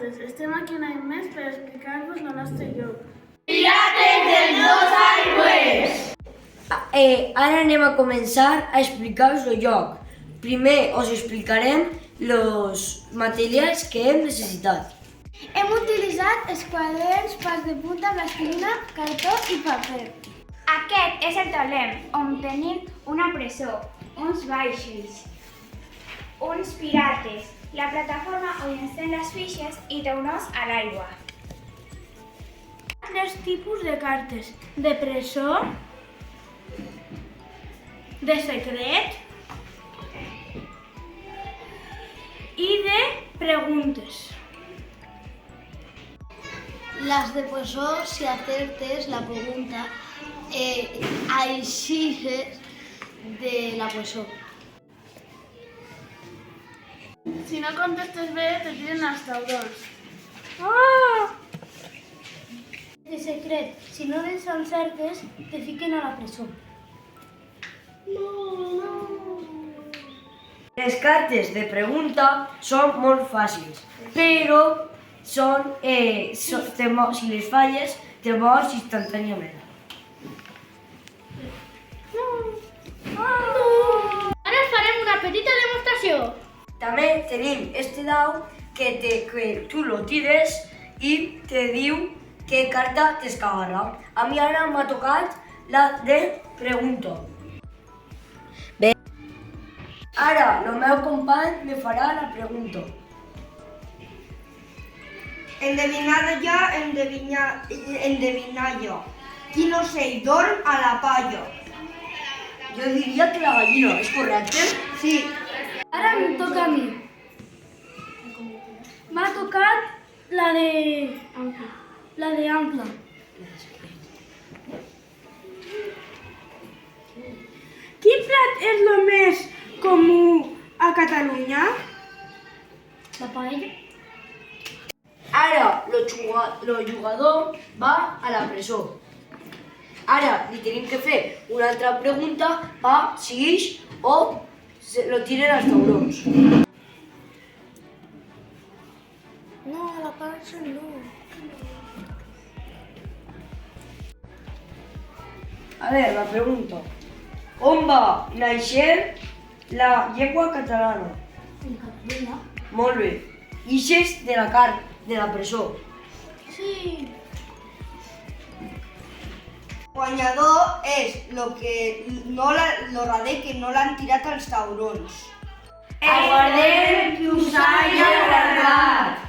totes, estem aquí un any més per explicar-vos el nostre lloc. Pirates dels dos aigües! Ara anem a començar a explicar-vos el lloc. Primer us explicarem els materials que hem necessitat. Hem utilitzat els quaderns, pas de punta, plastilina, cartó i paper. Aquest és el taulem, on tenim una presó, uns vaixells, uns pirates, la plataforma on estem les fitxes i taulons a l'aigua. Tres tipus de cartes, de presó, de secret i de preguntes. Las de presó, si acertes la pregunta, eixiges de la presó. Si no contestes bé, te tiren als taulons. De secret, si no les encertes, te fiquen a la presó. Les cartes de pregunta són molt fàcils, però si les falles, te mors instantàniament. Ara farem una petita demostració. També tenim este dau que tu lo tires i te diu què carta t'escagarà. A mi ara m'ha tocat la de pregunta. Bé. Ara el meu company me farà la pregunta. Endevinar jo. Quin ocell dorm a la palla? Jo diria que la gallina, és correcte? Sí. Ara em toca a mi. M'ha tocat la de ancla. Quin plat és el més comú a Catalunya? La paella. Ara el jugador va a la presó. Ara li tenim que fer una altra pregunta per si ix o lo tiren als taulons. No, a la panxa no. A veure, la pregunta. On va néixer la llengua catalana? En Catalunya? Molt bé. Ixes de la presó. Sí. Guanyador és lo rader que no l'han tirat als taurons. Aguardem que us hagi agradat.